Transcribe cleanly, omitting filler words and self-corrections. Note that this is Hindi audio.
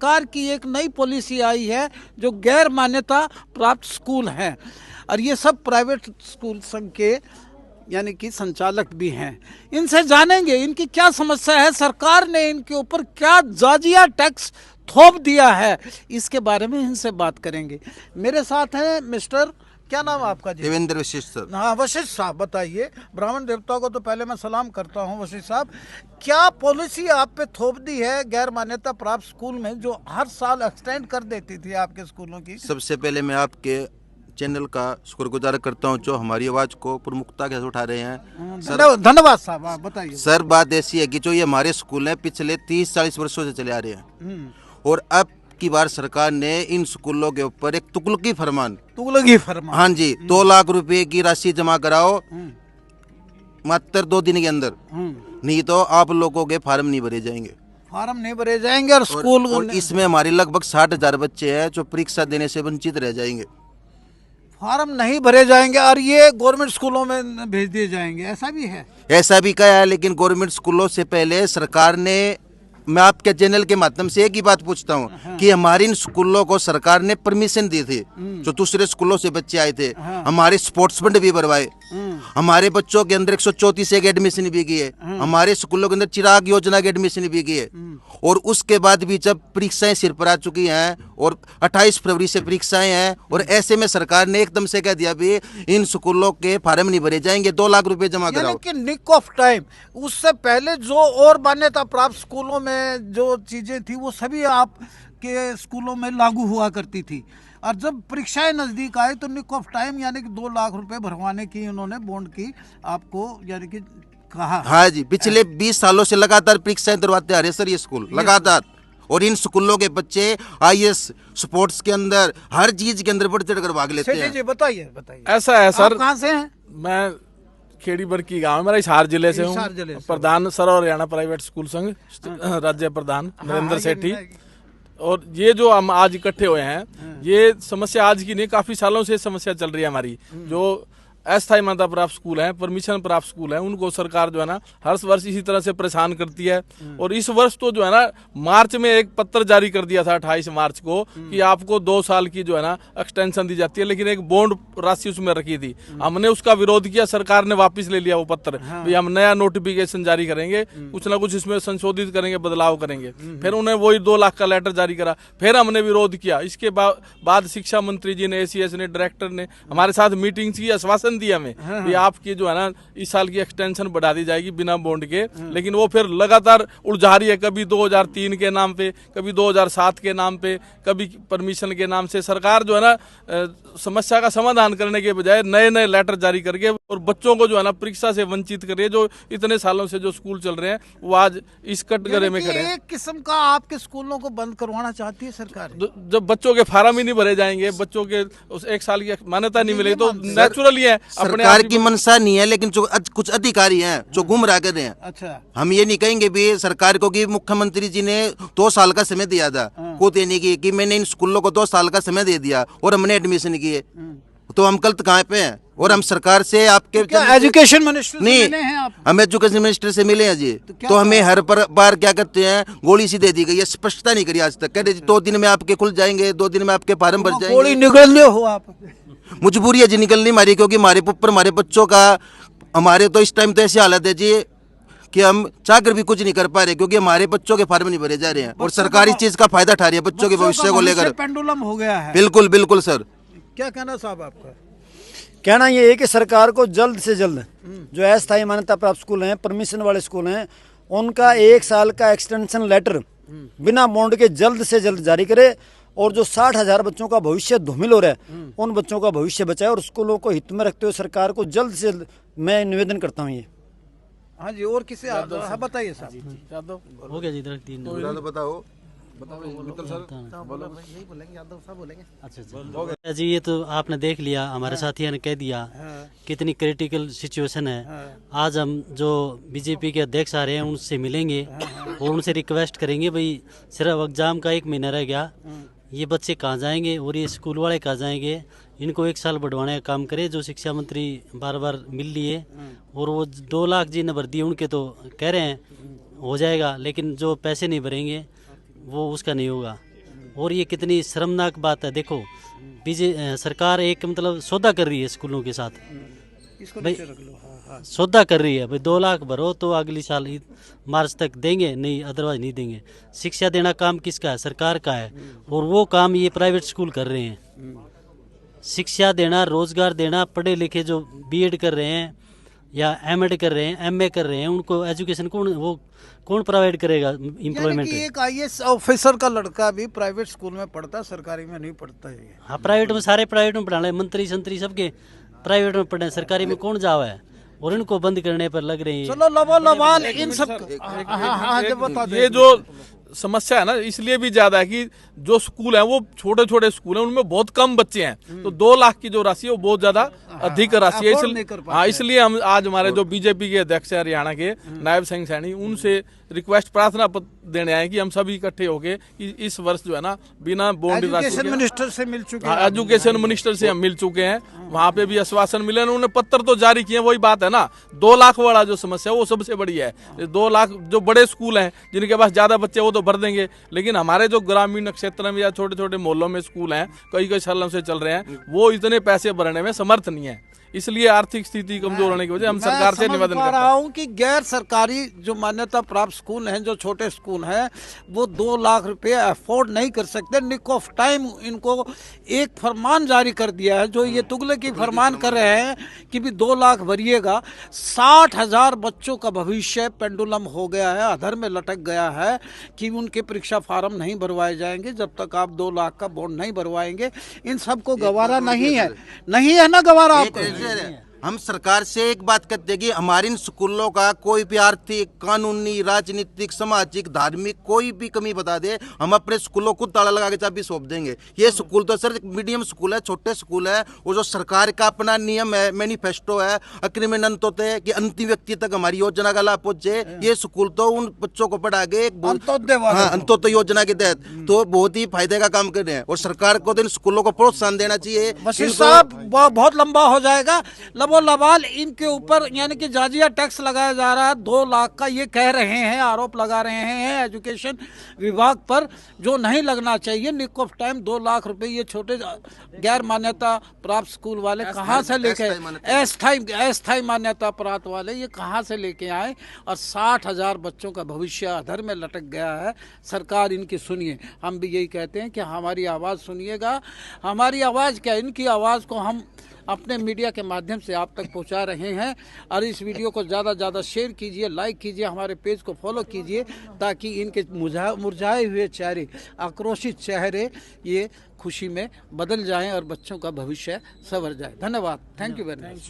सरकार की एक नई पॉलिसी आई है जो गैर मान्यता प्राप्त स्कूल हैं, और ये सब प्राइवेट स्कूल संघ के यानी कि संचालक भी हैं। इनसे जानेंगे इनकी क्या समस्या है, सरकार ने इनके ऊपर क्या जाजिया टैक्स थोप दिया है, इसके बारे में इनसे बात करेंगे। मेरे साथ हैं मिस्टर, क्या नाम है आपका जी? देवेंद्र वशिष्ठ सर। हाँ वशिष्ठ साहब, बताइए। ब्राह्मण देवता को तो पहले मैं सलाम करता हूँ। वशिष्ठ साहब, क्या पॉलिसी आप पे थोप दी है गैर मान्यता प्राप्त स्कूल में, जो हर साल एक्सटेंड कर देती थी आपके स्कूलों की? सबसे पहले मैं आपके चैनल का शुक्रगुजार करता हूं जो हमारी आवाज़ को प्रमुखता के साथ उठा रहे हैं सर। धन्यवाद साहब, आप बताइए। सर बात ऐसी है कि जो ये हमारे स्कूल हैं पिछले 30-40 वर्षों से चले आ रहे हैं, और अब की बार सरकार ने इन स्कूलों के ऊपर एक तुगलकी फरमान, हाँ जी, 2 लाख रुपए की राशि जमा कराओ मात्र 2 दिन के अंदर, नहीं तो आप लोगों के फार्म नहीं भरे जाएंगे। फार्म नहीं भरे जाएंगे और स्कूल और इसमें हमारे लगभग 60,000 बच्चे हैं जो परीक्षा देने से वंचित रह जाएंगे। फार्म नहीं भरे जाएंगे और ये गवर्नमेंट स्कूलों में भेज दिए जाएंगे, ऐसा भी है? ऐसा भी कहा है, लेकिन गवर्नमेंट स्कूलों से पहले सरकार ने, मैं आपके चैनल के माध्यम से एक ही बात पूछता हूँ कि हमारे इन स्कूलों को सरकार ने परमिशन दी थी, जो दूसरे स्कूलों से बच्चे आए थे, हमारे स्पोर्ट्स फंड भी भरवाए, हमारे बच्चों के अंदर 134 एक एडमिशन भी की है, हमारे स्कूलों के अंदर चिराग योजना के एडमिशन भी की है, और उसके बाद भी जब परीक्षाएं सिर पर आ चुकी हैं और 28 फरवरी से परीक्षाएं हैं, और ऐसे में सरकार ने एकदम से कह दिया भी इन स्कूलों के फार्म नहीं भरे जाएंगे, 2 लाख रुपए जमा कराओ। निक ऑफ टाइम, उससे पहले जो और मान्यता प्राप्त स्कूलों में जो चीजें थी वो सभी आपके स्कूलों में लागू हुआ करती थी, और जब परीक्षाएं नजदीक आए तो निक ऑफ टाइम यानी कि 2 लाख रुपए भरवाने की उन्होंने बॉन्ड की आपको यानी कि कहा। हाँ जी, पिछले 20 सालों से लगातार परीक्षाएं करवाते आ रहे सर ये स्कूल लगातार, और इन स्कूलों के बच्चे IAS स्पोर्ट्स के अंदर हर चीज के अंदर बढ़ चढ़ कर भाग लेते हैं। जी बताइए। ऐसा है सर। कहाँ से हैं? मैं खेड़ी बरकी गांव, मेरा हिसार जिले से हूँ, प्रधान सर्व हरियाणा प्राइवेट स्कूल संघ, राज्य प्रधान नरेंद्र सेठी। और ये जो हम आज इकट्ठे हुए हैं, ये समस्या आज की नहीं, काफी सालों से समस्या चल रही है हमारी। जो अस्थायी मान्यता प्राप्त स्कूल हैं, परमिशन प्राप्त स्कूल हैं, उनको सरकार जो है ना हर वर्ष इसी तरह से परेशान करती है। और इस वर्ष तो जो है ना मार्च में एक पत्र जारी कर दिया था 28 मार्च को कि आपको 2 साल की जो है ना एक्सटेंशन दी जाती है, लेकिन एक बॉन्ड राशि उसमें रखी थी। हमने उसका विरोध किया, सरकार ने वापस ले लिया वो पत्र, भाई हम नया नोटिफिकेशन जारी करेंगे, कुछ ना कुछ इसमें संशोधित करेंगे, बदलाव करेंगे। फिर उन्हें वही 2 लाख का लेटर जारी करा, फिर हमने विरोध किया। इसके बाद शिक्षा मंत्री जी ने, ACS ने, डायरेक्टर ने हमारे साथ मीटिंग की, आश्वासन दिया हमें कि आपकी जो है ना इस साल की एक्सटेंशन बढ़ा दी जाएगी बिना बॉन्ड के, लेकिन वो फिर लगातार उलझा रही है, कभी 2003 के नाम पे, कभी 2007 के नाम पे, कभी परमिशन के नाम से। सरकार जो है ना समस्या का समाधान करने के बजाय नए नए लेटर जारी करके और बच्चों को जो है ना परीक्षा से वंचित कर रही है। जो इतने सालों से जो स्कूल चल रहे हैं वो आज इस कटघरे में खड़े हैं। एक किस्म का आपके स्कूलों को बंद करवाना चाहती है सरकार। जब बच्चों के फार्म ही नहीं भरे जाएंगे, बच्चों के उस 1 साल की मान्यता नहीं मिलेगी, तो नेचुरली है सरकार की मंशा नहीं है, लेकिन जो कुछ अधिकारी हैं जो गुमराह कर रहे हैं। अच्छा, हम ये नहीं कहेंगे भी सरकार को कि मुख्यमंत्री जी ने 2 साल का समय दिया था, खुद ये नहीं कि मैंने इन स्कूलों को 2 साल का समय दे दिया और हमने एडमिशन किए, तो हम गलत कहाँ पे हैं? और हम सरकार से आपके एजुकेशन मिनिस्टर नहीं, हम एजुकेशन मिनिस्टर से मिले हैं जी, तो हमें हर बार क्या करते हैं, गोली सी दे दी गई है, स्पष्टता नहीं करी आज तक। कहते 2 दिन में आपके खुल जाएंगे, 2 दिन में आपके फार्म भर जाएंगे। गोली निकल हो आप, मजबूरी है जी निकलनी हमारी, क्योंकि हमारे ऊपर हमारे बच्चों का, हमारे तो इस टाइम तो ऐसी हालत है जी कि हम चाहकर भी कुछ नहीं कर पा रहे, क्योंकि हमारे बच्चों के फार्म नहीं भरे जा रहे हैं, और सरकार इस चीज का फायदा उठा रही है बच्चों के भविष्य को लेकर। पेंडुलम हो गया है। बिल्कुल बिल्कुल सर। क्या कहना साहब आपका? कहना ये है कि सरकार को जल्द से जल्द जो अस्थायी मान्यता प्राप्त स्कूल हैं, परमिशन वाले स्कूल हैं, उनका 1 साल का एक्सटेंशन लेटर बिना बॉन्ड के जल्द से जल्द जारी करे, और जो 60,000 बच्चों का भविष्य धूमिल हो रहा है उन बच्चों का भविष्य बचाए, और स्कूलों को हित में रखते हुए सरकार को जल्द से जल्द मैं निवेदन करता हूँ ये। हाँ जी, और किसे बताइए साहब। हो गया जी, 3 बताओ अच्छा जी, ये तो आपने देख लिया, हमारे साथियों ने कह दिया कितनी क्रिटिकल सिचुएशन है। आज हम जो बीजेपी के अध्यक्ष आ रहे हैं उनसे मिलेंगे और उनसे रिक्वेस्ट करेंगे, भाई सिर्फ एग्जाम का 1 महीना रह गया, ये बच्चे कहाँ जाएंगे और ये स्कूल वाले कहाँ जाएंगे, इनको 1 साल बढ़वाने का काम करे। जो शिक्षा मंत्री बार बार मिल लिए और वो 2 लाख जी ने भर दिए, उनके तो कह रहे हैं हो जाएगा, लेकिन जो पैसे नहीं भरेंगे वो उसका नहीं होगा। और ये कितनी शर्मनाक बात है। देखो सरकार एक मतलब सौदा कर रही है स्कूलों के साथ, इसको भाई नीचे रख लो। हाँ। सौदा कर रही है भाई, 2 लाख भरो तो अगली साल मार्च तक देंगे, नहीं अदरवाइज नहीं देंगे। शिक्षा देना काम किसका है? सरकार का है, और वो काम ये प्राइवेट स्कूल कर रहे हैं। शिक्षा देना, रोजगार देना, पढ़े लिखे जो बीएड कर रहे हैं या एमएड कर रहे हैं, एमए कर रहे हैं, उनको एजुकेशन कौन प्रोवाइड करेगा? एम्प्लॉयमेंट। एक आईएएस ऑफिसर का लड़का भी प्राइवेट स्कूल में पढ़ता है, सरकारी में नहीं पढ़ता है। हाँ, प्राइवेट में सारे प्राइवेट में पढ़ाने, मंत्री संतरी सबके प्राइवेट में पढ़े, सरकारी में कौन जावा है? और इनको बंद करने पर लग रही है। चलो लवाल इन सब। ये जो समस्या है ना, इसलिए भी ज्यादा है कि जो स्कूल है वो छोटे छोटे स्कूल हैं, उनमें बहुत कम बच्चे हैं, तो 2 लाख की जो राशि है वो बहुत ज्यादा अधिक राशि है। इसलिए हम आज हमारे जो बीजेपी के अध्यक्ष है हरियाणा के नायब सिंह सैनी, उनसे रिक्वेस्ट प्रार्थना पत्र देने आए कि हम सभी इकट्ठे होके इस वर्ष जो है ना बिना बॉन्ड राशि एजुकेशन मिनिस्टर से मिल चुके हैं। एजुकेशन मिनिस्टर से हम मिल चुके हैं, वहाँ पे भी आश्वासन मिले, उन्होंने पत्र तो जारी किए। वही बात है ना, 2 लाख वाला जो समस्या है वो सबसे बड़ी है। 2 लाख जो बड़े स्कूल हैं जिनके पास ज्यादा बच्चे वो तो भर देंगे, लेकिन हमारे जो ग्रामीण क्षेत्र में या छोटे छोटे मोहल्लों में स्कूल हैं, कई सालों से चल रहे हैं, वो इतने पैसे भरने में समर्थ नहीं है। इसलिए आर्थिक स्थिति कमजोर होने की वजह हम सरकार से निवेदन कर रहा हूँ कि गैर सरकारी जो मान्यता प्राप्त स्कूल हैं, जो छोटे स्कूल हैं, वो 2 लाख रुपए अफोर्ड नहीं कर सकते। निक ऑफ टाइम इनको एक फरमान जारी कर दिया है, जो ये तुगले की फरमान कर रहे हैं कि भी 2 लाख भरिएगा। 60,000 बच्चों का भविष्य पेंडुलम हो गया है, अधर में लटक गया है कि उनके परीक्षा फार्म नहीं भरवाए जाएंगे जब तक आप 2 लाख का बॉन्ड नहीं भरवाएंगे। इन सबको गवारा नहीं है ना गवारा आपको। हम सरकार से एक बात कहते हैं कि हमारे इन स्कूलों का कोई भी आर्थिक, कानूनी, राजनीतिक, सामाजिक, धार्मिक कोई भी कमी बता दे, हम अपने स्कूलों को ताला लगा के चाबी सौंप देंगे। ये स्कूल तो सर मीडियम स्कूल है, छोटे स्कूल है, और जो सरकार का अपना नियम है, मैनिफेस्टो है, अग्रिमेंट होते कि अंतिम व्यक्ति तक हमारी योजना का लाभ पहुंचे। ये स्कूल तो उन बच्चों को पढ़ा के अंत्योदय योजना के तहत तो बहुत ही फायदे का काम कर रहे हैं, और सरकार को तो इन स्कूलों को प्रोत्साहन देना चाहिए। वसीम साहब बहुत लंबा हो जाएगा। लवाल इनके ऊपर यानी कि जाजिया टैक्स लगाया जा रहा है 2 लाख का, ये कह रहे हैं, आरोप लगा रहे हैं एजुकेशन विभाग पर, जो नहीं लगना चाहिए। निक ऑफ टाइम 2 लाख रुपए ये छोटे गैर मान्यता प्राप्त स्कूल वाले कहाँ से लेके, अस्थायी मान्यता प्राप्त वाले ये कहाँ से लेके आए, और 60,000 बच्चों का भविष्य अधर में लटक गया है। सरकार इनकी सुनिए, हम भी यही कहते हैं कि हमारी आवाज़ सुनिएगा। हमारी आवाज़ क्या, इनकी आवाज़ को हम अपने मीडिया के माध्यम से आप तक पहुंचा रहे हैं, और इस वीडियो को ज़्यादा से ज़्यादा शेयर कीजिए, लाइक कीजिए, हमारे पेज को फॉलो कीजिए, ताकि इनके मुरझाए हुए चेहरे, आक्रोशित चेहरे ये खुशी में बदल जाएं और बच्चों का भविष्य संवर जाए। धन्यवाद। Thank you very much.